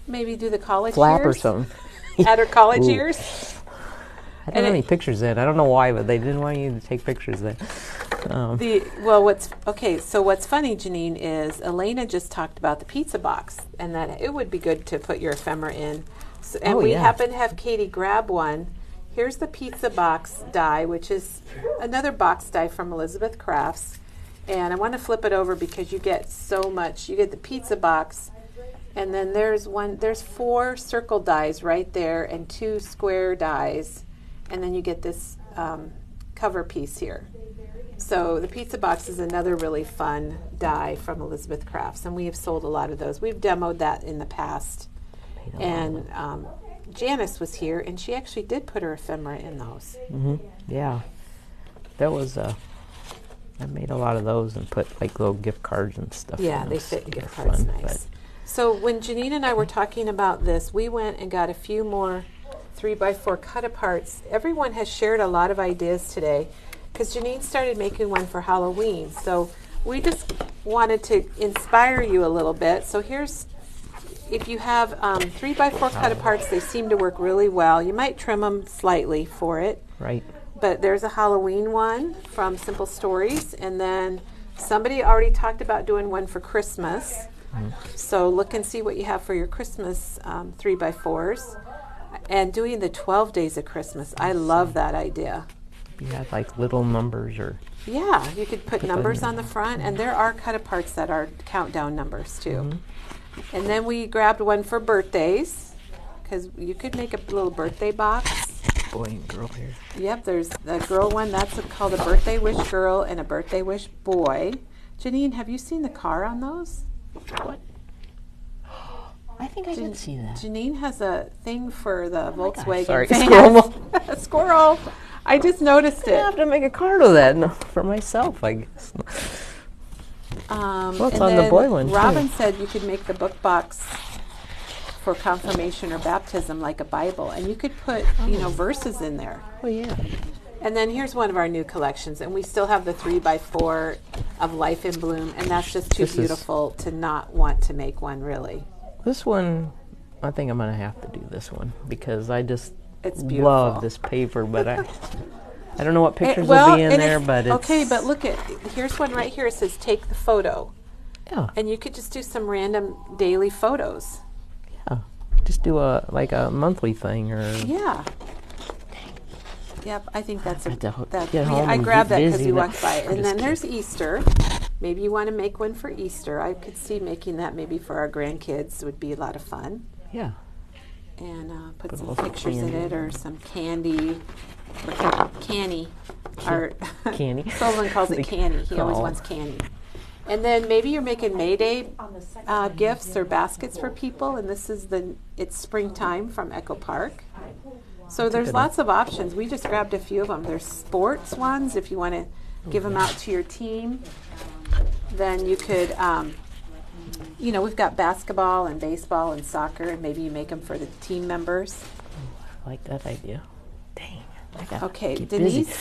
Maybe do the college flap years. or something. At her college Ooh. years. I don't have any pictures then. I don't know why, but they didn't want you to take pictures then. So what's funny, Janene, is Elena just talked about the pizza box and that it would be good to put your ephemera in. So, and we happen to have Katie grab one. Here's the pizza box die, which is another box die from Elizabeth Crafts. And I want to flip it over because you get so much. You get the pizza box, and then there's 4 circle dies right there and 2 square dies. And then you get this cover piece here. So the pizza box is another really fun die from Elizabeth Crafts, and we have sold a lot of those. We've demoed that in the past. And Janice was here, and she actually did put her ephemera in those. Yeah. That was, I made a lot of those and put like little gift cards and stuff. Yeah, in they those. fit They're gift cards fun, nice. So when Janene and I were talking about this, we went and got a few more 3x4 cut aparts. Everyone has shared a lot of ideas today because Janene started making one for Halloween. So we just wanted to inspire you a little bit. So here's, if you have 3x4 cut aparts, they seem to work really well. You might trim them slightly for it. Right. But there's a Halloween one from Simple Stories, and then somebody already talked about doing one for Christmas. So look and see what you have for your Christmas 3x4s. And doing the 12 days of Christmas. I love that idea. You had like little numbers or... Yeah, you could put numbers on the front, and there are cut aparts that are countdown numbers too. And then we grabbed one for birthdays, because you could make a little birthday box. Boy and girl here. Yep, there's the girl one, that's called a birthday wish girl and a birthday wish boy. Janene, have you seen the car on those? What? I think I did see that. Janene has a thing for the Volkswagen. Sorry, van. squirrel. Squirrel. I just noticed I it. have to make a card of that for myself, I guess. Well, it's on the boy one, too. Robin said you could make the book box for confirmation or baptism like a Bible, and you could put verses in there. Oh, yeah. And then here's one of our new collections, and we still have the 3x4 of Life in Bloom, and that's just too beautiful to not want to make one, really. This one, I think I'm going to have to do this one because I just love this paper, but I don't know what pictures will be in there, but it's... Okay, but look here's one right here. It says take the photo. Yeah. And you could just do some random daily photos. Yeah. Just do a monthly thing or... Yeah. Yep, I think that's I grabbed that because we walked by it. And then there's Easter. Maybe you want to make one for Easter. I could see making that maybe for our grandkids would be a lot of fun. Yeah. And put some pictures in it or some candy. Or canny. Or Canny. Sullivan calls it canny. He always wants canny. And then maybe you're making May Day gifts or baskets for people. And this is it's springtime from Echo Park. So there's lots of options. We just grabbed a few of them. There's sports ones if you want to give them out to your team. Then you could, we've got basketball and baseball and soccer, and maybe you make them for the team members. I like that idea. Dang. Okay, Denise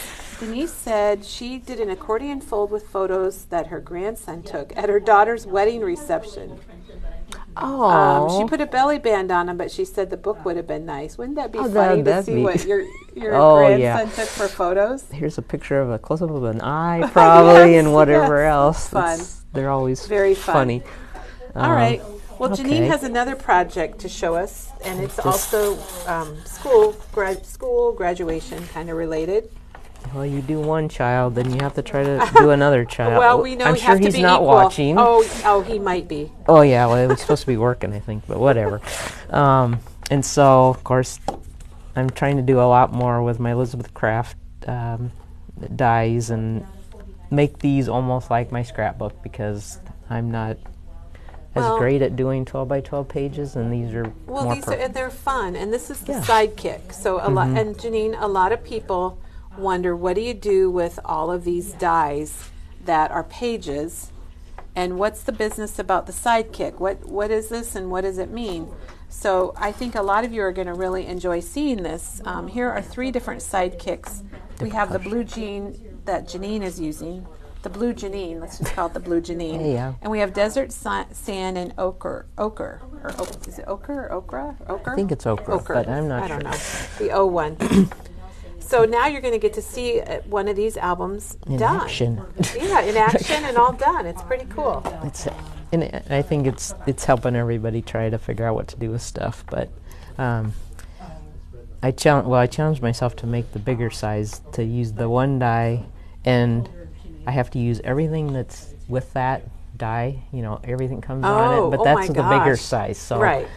said she did an accordion fold with photos that her grandson took at her daughter's wedding reception. Oh. She put a belly band on them, but she said the book would have been nice. Wouldn't that be funny to see what your grandson took for photos? Here's a picture of a close-up of an eye, probably, and whatever else. Fun. They're always very funny. All right. Well, okay. Janene has another project to show us, and it's also school graduation kind of related. Well, you do one child, then you have to try to do another child. Well, we know I'm we sure have to he's be not equal. watching. Oh, he might be. Oh yeah, well, it was supposed to be working, I think, but whatever. And so, of course, I'm trying to do a lot more with my Elizabeth Craft dies and make these almost like my scrapbook, because I'm not as great at doing 12 by 12 pages, and these are more these are, and they're fun, and this is the Yeah. sidekick. So a lot, and Janene, a lot of people wonder, what do you do with all of these dies that are pages, and what's the business about the sidekick? What is this, and what does it mean? So I think a lot of you are going to really enjoy seeing this. Here are 3 different sidekicks. We have the blue jean that Janene is using. The blue Janene, let's just call it the blue Janene. Yeah. And we have desert sand and ochre. Is it ochre or ochre? I think it's ochre, but I'm not sure. I don't know. The O one. So now you're going to get to see one of these albums done. Action. Yeah, in action and all done. It's pretty cool. And I think it's helping everybody try to figure out what to do with stuff. But I challenged myself to make the bigger size, to use the one die, and I have to use everything that's with that die. You know, everything comes on it, but that's the bigger size. So right.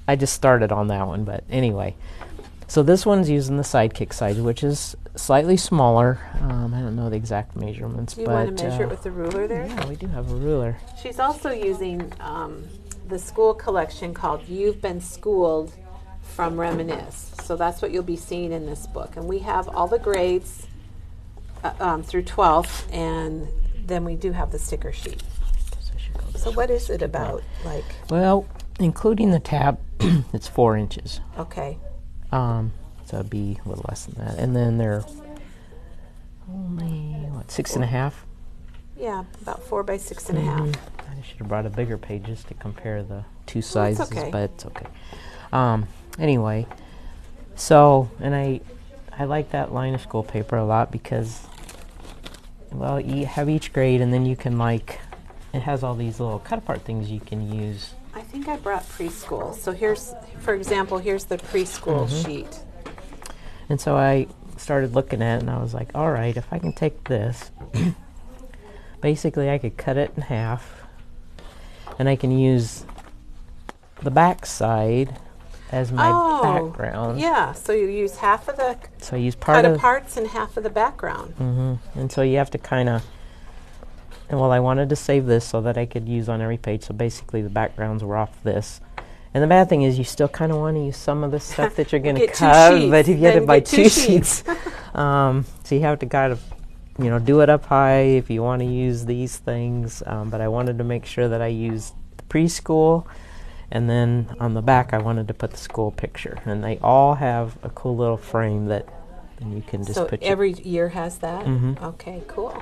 I just started on that one. But anyway, so this one's using the sidekick size, which is slightly smaller. I don't know the exact measurements. Do you want to measure it with the ruler there? Yeah, we do have a ruler. She's also using the school collection called You've Been Schooled from Reminisce. So that's what you'll be seeing in this book. And we have all the grades through 12th, and then we do have the sticker sheet. So what is it about? Well, including the tab, it's 4 inches. Okay. So it'd be a little less than that. And then they're only, 6.5? Yeah, about 4 by 6.5. I should have brought a bigger page just to compare the 2 sizes, but it's okay. Anyway, so, and I like that line of school paper a lot because, well, you have each grade, and then you can it has all these little cut apart things you can use. I think I brought preschool. So here's, for example, here's the preschool sheet. And so I started looking at it, and I was like, all right, if I can take this, basically I could cut it in half, and I can use the back side as my background. Yeah, so you use half of the so I use part of parts and half of the background. And so you have to kind of, and well, I wanted to save this so that I could use on every page. So basically the backgrounds were off this. And the bad thing is you still kind of want to use some of the stuff that you're going to cut, but if you had to buy 2 sheets. So you have to kind of, do it up high if you want to use these things. But I wanted to make sure that I used the preschool. And then on the back, I wanted to put the school picture. And they all have a cool little frame that you can just put. So every year has that? Okay, cool.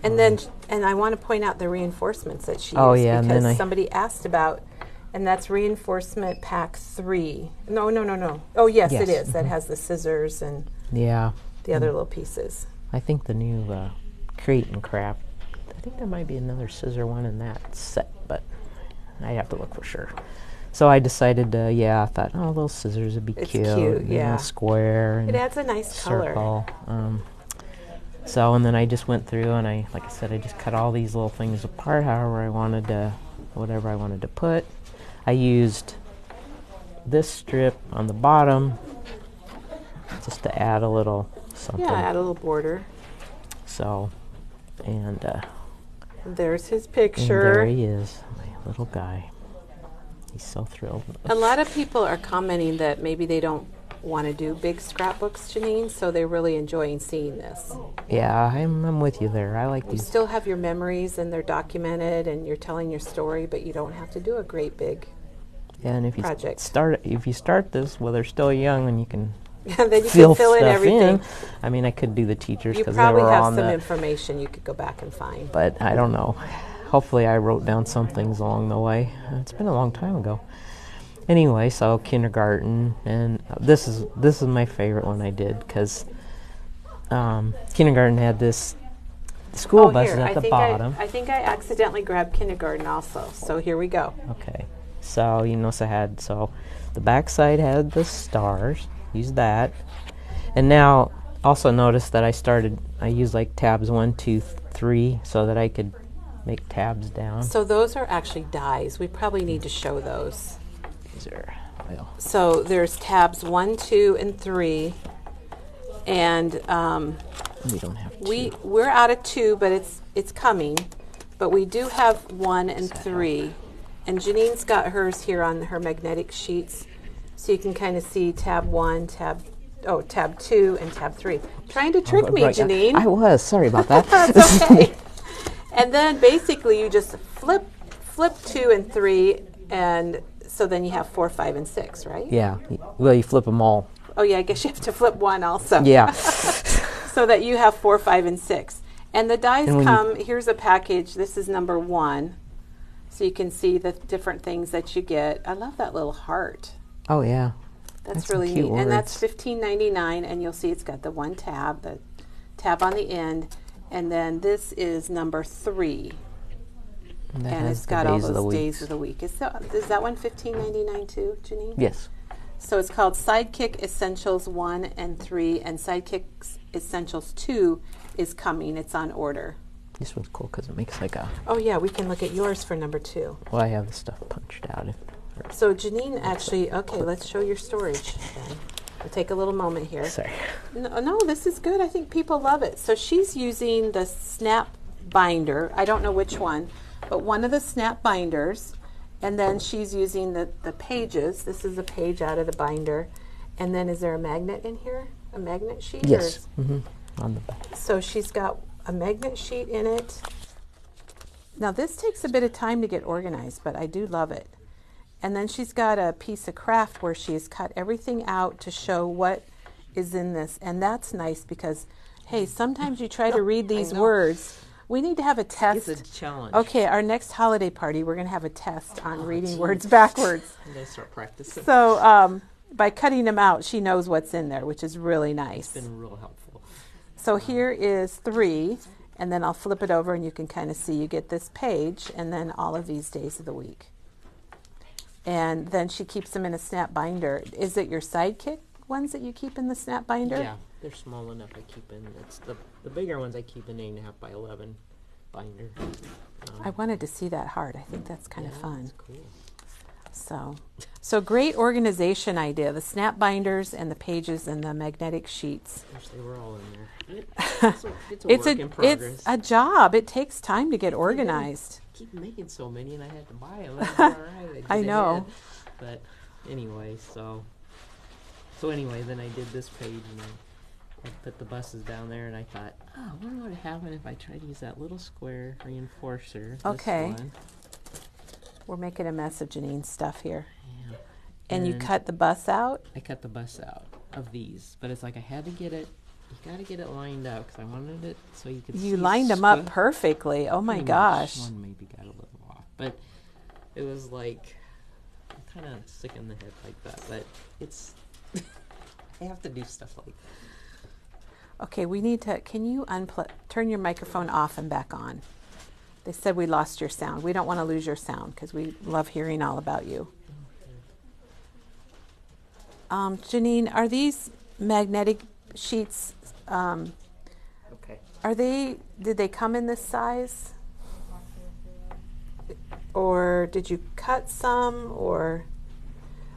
And then, and I want to point out the reinforcements that she used, because somebody asked about, and that's reinforcement pack 3. No. Oh, yes, it is. That has the scissors and the other little pieces. I think the new Create and Craft, I think there might be another scissor one in that set, but I have to look for sure. So I decided to, I thought, little scissors would be cute. It's cute, yeah. Square. And it adds a nice circle. color. So, and then I just went through and like I said, I just cut all these little things apart however I wanted to, whatever I wanted to put. I used this strip on the bottom just to add a little something. Yeah, add a little border. So, and there's his picture. And there he is, my little guy. He's so thrilled. A lot of people are commenting that maybe they don't want to do big scrapbooks, Janene, so they're really enjoying seeing this. Yeah, I'm with you there. I like these. You still have your memories and they're documented and you're telling your story, but you don't have to do a great big and if project. If you start this while they're still young, and you can then you fill can fill in stuff everything. I mean, I could do the teachers because You they were probably have on some information you could go back and find. But I don't know. Hopefully I wrote down some things along the way. It's been a long time ago. Anyway, so kindergarten, and this is my favorite one I did because kindergarten had this school buses at the bottom. I think I accidentally grabbed kindergarten also. So here we go. Okay, so so the back side had the stars. Use that, and now also noticed that I used like tabs 1, 2, 3 so that I could make tabs down. So those are actually dies. We probably need to show those. These are, well, So there's tabs 1, 2, and 3. And we don't have 2. we're out of 2, but it's coming. But we do have 1 and 3. And Janine's got hers here on her magnetic sheets. So you can kind of see tab 1, tab 2, and tab 3. Trying to trick me, right. Janene. I was. Sorry about that. That's okay. And then basically you just flip 2 and 3, and so then you have 4, 5, and 6, right? Yeah. Well, you flip them all. Oh yeah, I guess you have to flip 1 also. Yeah. So that you have 4, 5, and 6. And the dies come, here's a package. This is number 1. So you can see the different things that you get. I love that little heart. Oh, yeah. That's some really cute neat. words. And that's $15.99, and you'll see it's got the 1 tab, the tab on the end. And then this is number 3. And it's got all those days of the week. Is that one $15.99 too, Janene? Yes. So it's called Sidekick Essentials 1 and 3, and Sidekick Essentials 2 is coming. It's on order. This one's cool because it makes like a... Oh yeah, we can look at yours for number 2. Well, I have the stuff punched out. So Janene actually, okay, let's show your storage then. We'll take a little moment here. Sorry. No, this is good. I think people love it. So she's using the snap binder. I don't know which one, but one of the snap binders. And then she's using the pages. This is a page out of the binder. And then is there a magnet in here? A magnet sheet? Yes. On the back. So she's got a magnet sheet in it. Now this takes a bit of time to get organized, but I do love it. And then she's got a piece of craft where she's cut everything out to show what is in this. And that's nice because, hey, sometimes you try to read these words. We need to have a test. It's a challenge. Okay, our next holiday party, we're going to have a test on reading words backwards. I'm going to start practicing. So by cutting them out, she knows what's in there, which is really nice. It's been real helpful. So here is 3, and then I'll flip it over and you can kind of see you get this page and then all of these days of the week. And then she keeps them in a snap binder. Is it your Sidekick ones that you keep in the snap binder? Yeah, they're small enough. I keep in. It's the bigger ones I keep in 8.5 by 11 binder. I wanted to see that heart. I think that's kind of fun. That's cool. So great organization idea. The snap binders and the pages and the magnetic sheets. Wish they were all in there. It's a work in progress. It's a job. It takes time to get organized. Keep making so many, and I had to buy them. All right, I know. But anyway, so anyway, then I did this page, and I put the buses down there, and I thought, oh, I wonder what would happen if I tried to use that little square reinforcer. Okay. This one. We're making a mess of Janine's stuff here. Yeah. And you cut the bus out? I cut the bus out of these, but it's like I had to get it. You got to get it lined up because I wanted it so you could see. You lined them up perfectly. Oh my gosh. One maybe got a little off, but it was like I'm kind of sick in the head like that. But it's I have to do stuff like that. Okay, we need to. Can you turn your microphone off and back on? They said we lost your sound. We don't want to lose your sound because we love hearing all about you. Janene, are these magnetic sheets? Okay. Did they come in this size? Or did you cut some? Or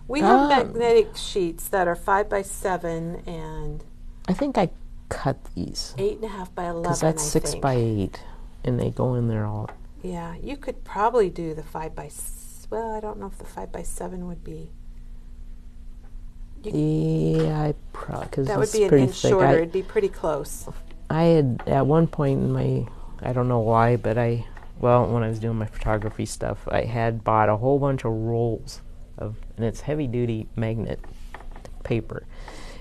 we have magnetic sheets that are 5 by 7 and I think I cut these 8.5 by 11. because that's 6 by 8, and they go in there all. Yeah, you could probably do the 5 by. Well, I don't know if the 5 by 7 would be. Yeah, I probably because that would be an inch shorter. It'd be pretty close. I had at one point in my, I don't know why, but when I was doing my photography stuff, I had bought a whole bunch of rolls and it's heavy duty magnet paper,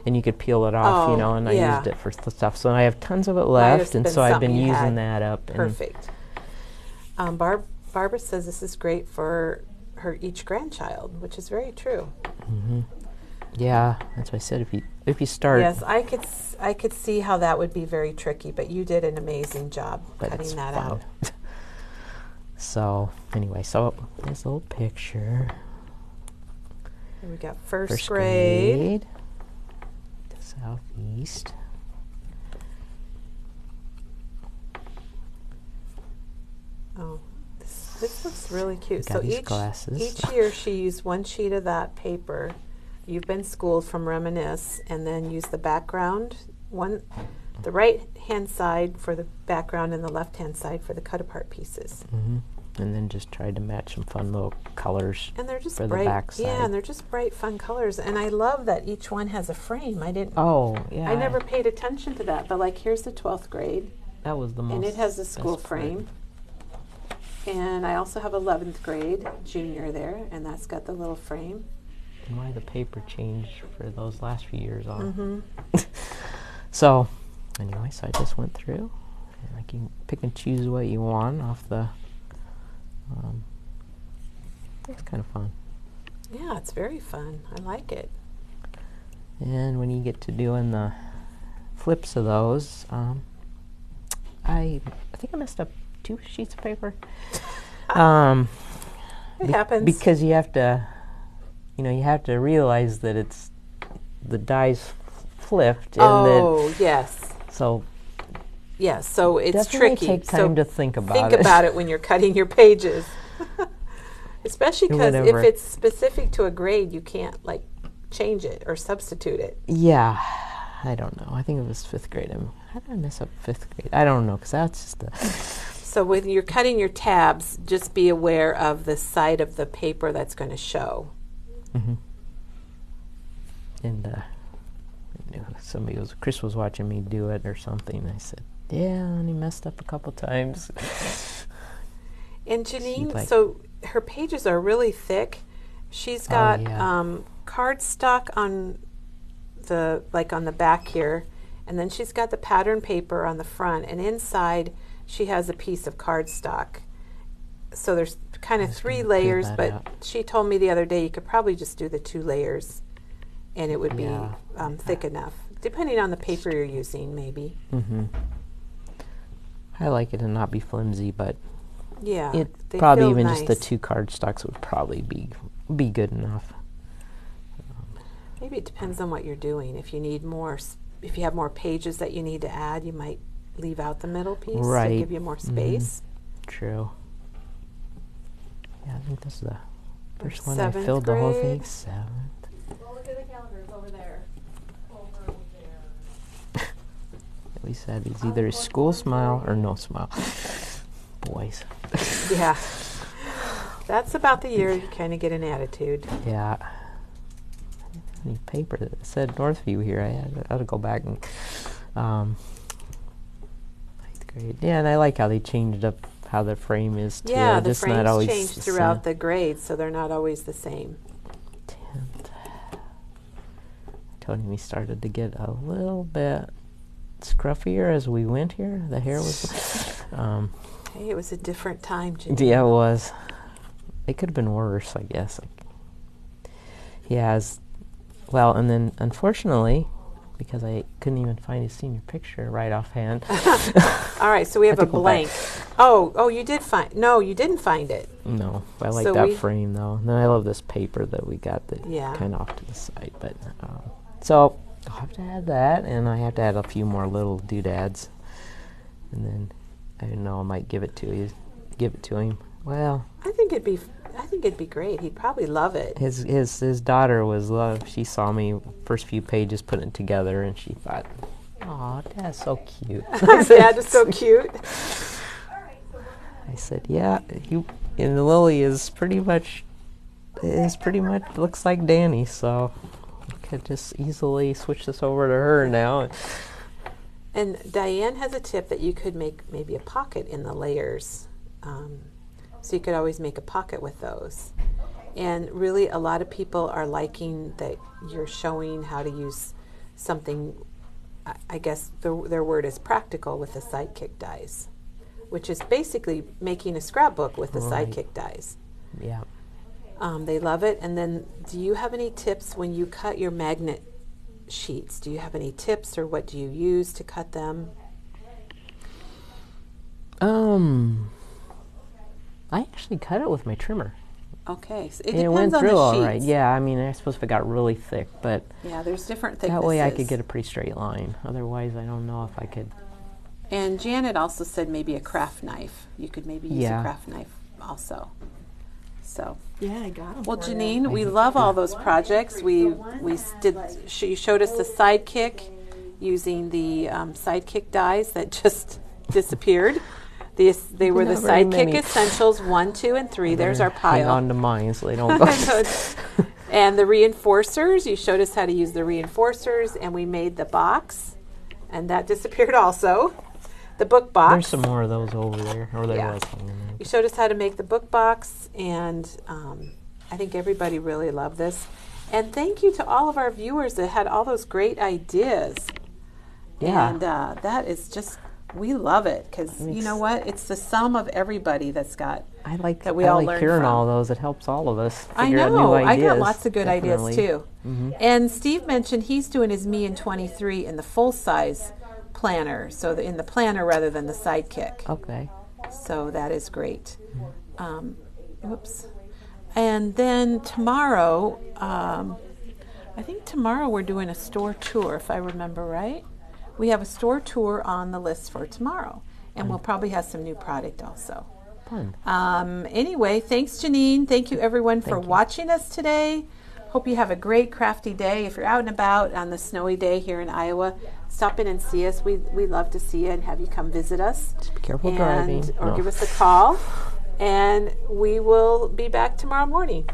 and you could peel it off, and I used it for stuff. So I have tons of it left, and so I've been using that up. Perfect. Barbara says this is great for each grandchild, which is very true. Mm-hmm. Yeah, that's what I said. If you start, yes, I could see how that would be very tricky, but you did an amazing job cutting that out. So anyway, there's a little picture. And we got first grade to Southeast. Oh, this looks really cute. Got So these glasses. each year she used one sheet of that paper. You've been schooled from Reminisce, and then use the background, the right hand side for the background and the left hand side for the cut apart pieces. Mm-hmm. And then just tried to match some fun little colors. And they're just for bright. the back side. Yeah, and they're just bright, fun colors. And I love that each one has a frame. Oh, yeah. I never paid attention to that, but like here's the 12th grade. That was the most. And it has a school best frame. And I also have 11th grade junior there, and that's got the little frame. And why the paper changed for those last few years on. Mm-hmm. So, anyway, so I just went through, and I can pick and choose what you want off the. It's kind of fun. Yeah, it's very fun. I like it. And when you get to doing the flips of those, I think I messed up 2 sheets of paper. It happens. Because you have to, you have to realize that it's the die's flipped. And yes. So. Yes, so it's Definitely tricky. Take time to think about it. Think about it when you're cutting your pages. Especially because if it's specific to a grade, you can't like change it or substitute it. Yeah, I don't know. I think it was 5th grade. How did I mess up 5th grade? I don't know, because that's just So when you're cutting your tabs, just be aware of the side of the paper that's going to show. Mm-hmm. And Chris was watching me do it or something. I said, yeah, I only messed up a couple times. And Janene, so her pages are really thick. She's got cardstock on the back here, and then she's got the pattern paper on the front, and inside she has a piece of cardstock. So there's kind of 3 layers, but she told me the other day you could probably just do the 2 layers, and it would be thick enough, depending on the paper you're using, maybe. Mm-hmm. I like it to not be flimsy, but yeah, it they probably feel even nice. just the 2 cardstocks would probably be good enough. Maybe it depends on what you're doing. If you need more, if you have more pages that you need to add, you might leave out the middle piece to give you more space. Mm-hmm. True. Yeah, I think this is the first one I 7th filled the whole grade. thing. 7th. Well, look at the calendars over there. Over there. We said it's either a school smile or no smile. Boys. Yeah. That's about the year you kind of get an attitude. Yeah. I didn't have any paper that said Northview here. I had to go back and 9th grade. Yeah, and I like how they changed up how the frame is too. Yeah, the just not frames always change throughout the grades, so they're not always the same. 10th. Tony, we started to get a little bit scruffier as we went here. The hair was Hey, it was a different time, Janene. yeah, it was. It could have been worse, I guess. He has, well, and then unfortunately, because I couldn't even find his senior picture right offhand. All right, so we have a blank. Oh, you did find? No, you didn't find it. No, I like So that frame though. And then I love this paper that we got that kind of off to the side. But so I'll have to add that, and I have to add a few more little doodads, and then I don't know. I might give it to him. Well, I think it'd be great. He'd probably love it. His daughter was loved. She saw me first few pages putting it together, and she thought, "Oh, Dad's so cute." Dad is so cute. I said, "Yeah, and Lily is pretty much looks like Danny, so I could just easily switch this over to her now." And Diane has a tip that you could make maybe a pocket in the layers. So you could always make a pocket with those. And really a lot of people are liking that you're showing how to use something, I guess their word is practical, with the Sidekick dies, which is basically making a scrapbook with the Sidekick dies. Yeah. They love it. And then do you have any tips when you cut your magnet sheets? Do you have any tips, or what do you use to cut them? I actually cut it with my trimmer. Okay, so it And it depends went on through the all sheets. right. Yeah, I mean, I suppose if it got really thick, but Yeah, there's different thicknesses. that way I could get a pretty straight line. Otherwise, I don't know if I could And Janet also said maybe a craft knife. You could maybe use Yeah. a craft knife also. So, Yeah, I got them. well, Janene, we love all those projects. You showed us the sidekick using the sidekick dies that just disappeared. They were the Not very sidekick many. essentials 1, 2, and 3. There's our Hang pile. on to mine so they don't go. And the reinforcers, you showed us how to use the reinforcers, and we made the box, and that disappeared also. The book box. There's some more of those over there, or there Yeah. was some in there. You showed us how to make the book box, and I think everybody really loved this. And thank you to all of our viewers that had all those great ideas. Yeah. And that is just, we love it, because you know what? It's the sum of everybody that's got. I like that we all I like learn hearing from. all those. It helps all of us I figure out new know. ideas. I got lots of good definitely. ideas too. And Steve mentioned he's doing his Me in 23 in the full size planner, so in the planner rather than the sidekick. Okay. So that is great. Whoops. And then tomorrow, I think tomorrow we're doing a store tour, if I remember right. We have a store tour on the list for tomorrow, and we'll probably have some new product also. Fun. Anyway, thanks, Janene. Thank you, everyone, for watching us today. Hope you have a great crafty day. If you're out and about on the snowy day here in Iowa, stop in and see us. We love to see you and have you come visit us. Just be careful driving. Or No. give us a call. And we will be back tomorrow morning.